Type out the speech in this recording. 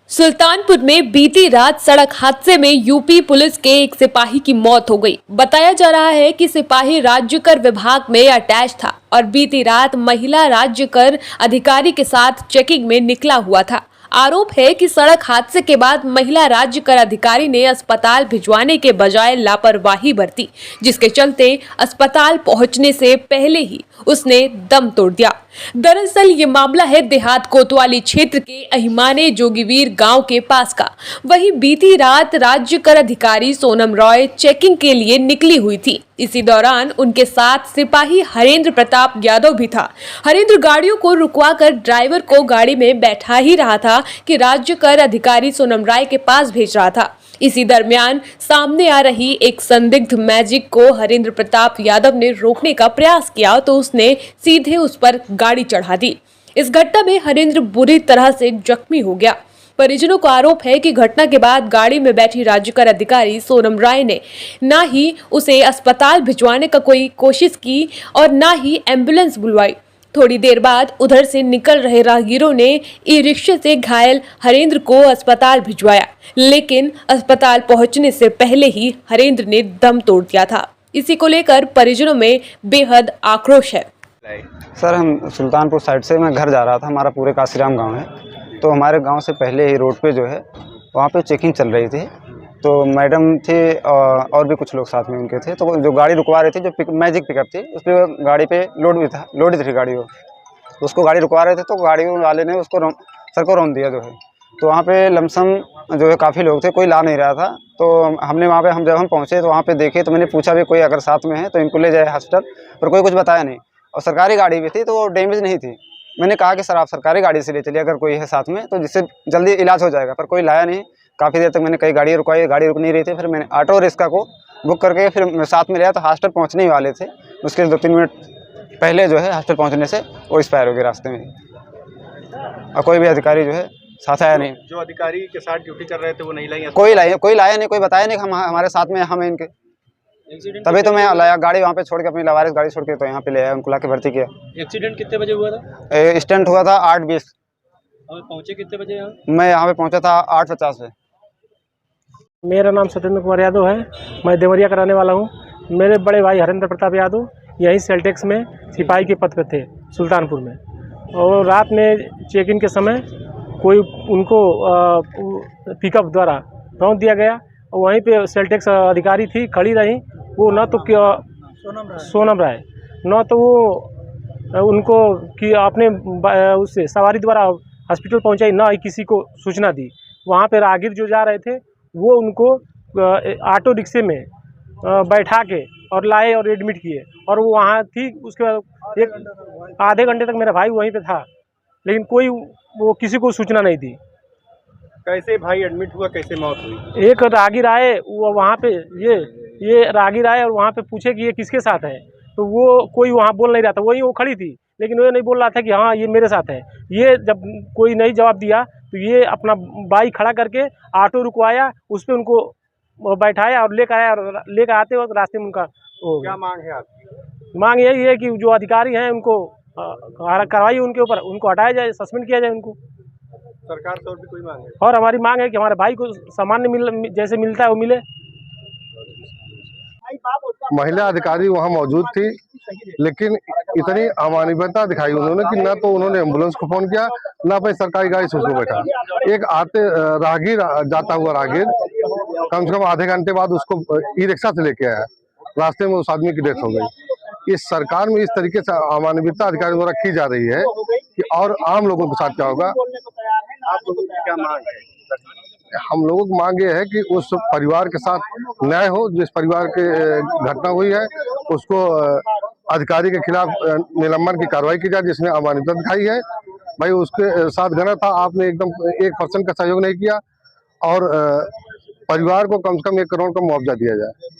सुल्तानपुर में बीती रात सड़क हादसे में यूपी पुलिस के एक सिपाही की मौत हो गई। बताया जा रहा है कि सिपाही राज्य कर विभाग में अटैच था और बीती रात महिला राज्य कर अधिकारी के साथ चेकिंग में निकला हुआ था। आरोप है कि सड़क हादसे के बाद महिला राज्य कर अधिकारी ने अस्पताल भिजवाने के बजाय लापरवाही बरती, जिसके चलते अस्पताल पहुंचने से पहले ही उसने दम तोड़ दिया। दरअसल ये मामला है देहात कोतवाली क्षेत्र के अहिमाने जोगीवीर गांव के पास का। वहीं बीती रात राज्य कर अधिकारी सोनम रॉय चेकिंग के लिए निकली हुई थी। इसी दौरान उनके साथ सिपाही हरेंद्र प्रताप यादव भी था। हरेंद्र गाड़ियों को रुकवाकर ड्राइवर को गाड़ी में बैठा ही रहा था कि राज्य कर अधिकारी सोनम राय के पास भेज रहा था। इसी दरमियान सामने आ रही एक संदिग्ध मैजिक को हरेंद्र प्रताप यादव ने रोकने का प्रयास किया तो उसने सीधे उस पर गाड़ी चढ़ा दी। इस घटना में हरेंद्र बुरी तरह से जख्मी हो गया। परिजनों का आरोप है कि घटना के बाद गाड़ी में बैठी राज्य कर अधिकारी सोनम राय ने न ही उसे अस्पताल भिजवाने का कोई कोशिश की और न ही एम्बुलेंस बुलवाई। थोड़ी देर बाद उधर से निकल रहे राहगीरों ने ई रिक्शे से घायल हरेंद्र को अस्पताल भिजवाया, लेकिन अस्पताल पहुंचने से पहले ही हरेंद्र ने दम तोड़ दिया था। इसी को लेकर परिजनों में बेहद आक्रोश है। सर, हम सुल्तानपुर साइड से मैं घर जा रहा था। हमारा पूरे काशीराम गांव है, तो हमारे गांव से पहले ही रोड पे जो है वहाँ पे चेकिंग चल रही थी। तो मैडम थे और भी कुछ लोग साथ में उनके थे। तो जो गाड़ी रुकवा रही थी, जो मैजिक पिकअप थी, उस पर गाड़ी पे लोड भी था, लोड थी गाड़ी वो। तो उसको गाड़ी रुकवा रहे थे, तो गाड़ी वाले ने उसको सर को रौंद दिया जो है। तो वहाँ पे लमसम जो है काफ़ी लोग थे, कोई ला नहीं रहा था। तो हमने वहाँ पे जब हम पहुँचे तो वहाँ पे देखे, तो मैंने पूछा भी कोई अगर साथ में है तो इनको ले जाए हॉस्पिटल, पर कोई कुछ बताया नहीं। और सरकारी गाड़ी भी थी तो वो डैमेज नहीं थी। मैंने कहा कि सर आप सरकारी गाड़ी से ले चलिए, अगर कोई है साथ में तो जिससे जल्दी इलाज हो जाएगा, पर कोई लाया नहीं। काफ़ी देर तक मैंने कई गाड़ी रुकवाई, गाड़ी रुक नहीं रही थी। फिर मैंने ऑटो रिक्शा को बुक करके फिर मैं साथ में लिया, तो हॉस्पिटल पहुंचने ही वाले थे। उसके 2-3 मिनट पहले जो है हॉस्पिटल पहुंचने से वो एक्सपायर हो गए रास्ते में, और कोई भी अधिकारी जो है साथ आया नहीं। जो अधिकारी के साथ ड्यूटी कर रहे थे वो नहीं लाए? कोई लाया नहीं, कोई बताया नहीं। हम हमारे साथ में हम इनके, तभी तो मैं लाया गाड़ी वहाँ पे छोड़ के, अपनी लवारिस गाड़ी छोड़ के तो यहाँ पे ले आया, उनको ला के भर्ती किया। एक्सीडेंट कितने बजे हुआ था? एक्सीडेंट हुआ था 8:20। और पहुँचे कितने बजे यहाँ? मैं यहाँ पे पहुँचा था 8:50 पे। मेरा नाम सत्येंद्र कुमार यादव है। मैं देवरिया का रहने वाला हूँ। मेरे बड़े भाई हरेंद्र प्रताप यादव यहीं सेल्टेक्स में सिपाही के पद पर थे सुल्तानपुर में, और रात में चेक इन के समय कोई उनको पिकअप द्वारा रौंद दिया गया। और वहीं पे सेल्टेक्स अधिकारी थी, खड़ी रही। वो न तो सोनम राय, न तो वो उनको कि आपने उससे सवारी द्वारा हॉस्पिटल पहुंचाई, ना ही किसी को सूचना दी। वहाँ पे राहगीर जो जा रहे थे वो उनको ऑटो रिक्शे में बैठा के और लाए और एडमिट किए, और वो वहाँ थी। उसके बाद एक आधे घंटे तक मेरा भाई वहीं पे था, लेकिन कोई वो किसी को सूचना नहीं दी। कैसे भाई एडमिट हुआ, कैसे मौत हुई? एक राहगीर आए, वो वहाँ पे ये राहगीर आए और वहाँ पे पूछे कि ये किसके साथ है, तो वो कोई वहाँ बोल नहीं रहा था। वही वो खड़ी थी, लेकिन वो नहीं बोल रहा था कि हाँ ये मेरे साथ है। ये जब कोई नहीं जवाब दिया तो ये अपना बाइक खड़ा करके ऑटो रुकवाया, उस पर उनको बैठाया और लेकर आया। और लेकर आते वक्त रास्ते में उनका हो गया। क्या मांग है आपकी? मांग यही है कि जो अधिकारी हैं उनको कार्रवाई उनके ऊपर, उनको हटाया जाए, सस्पेंड किया जाए उनको। सरकार से और भी कोई मांग है? और हमारी मांग है कि हमारे भाई को सामान्य जैसे मिलता है वो मिले। महिला अधिकारी वहां मौजूद थी, लेकिन इतनी अमानवीयता दिखाई उन्होंने कि ना तो उन्होंने एम्बुलेंस को फोन किया, ना अपनी सरकारी गाड़ी से उसको बैठा। एक आते राहगीर, जाता हुआ राहगीर कम से कम आधे घंटे बाद उसको ई रिक्शा से लेके आया। रास्ते में उस आदमी की डेथ हो गई। इस सरकार में इस तरीके से अमानवीयता अधिकारियों द्वारा की जा रही है कि और आम लोगों के साथ क्या होगा। आप लोगों की क्या मांग है? हम लोगों की मांग ये है कि उस परिवार के साथ न्याय हो, जिस परिवार के घटना हुई है उसको अधिकारी के खिलाफ निलंबन की कार्रवाई की जाए, जिसने अमानवीयता दिखाई है। भाई उसके साथ गलत था, आपने एकदम 1% का सहयोग नहीं किया, और परिवार को कम से कम 1 करोड़ का मुआवजा दिया जाए।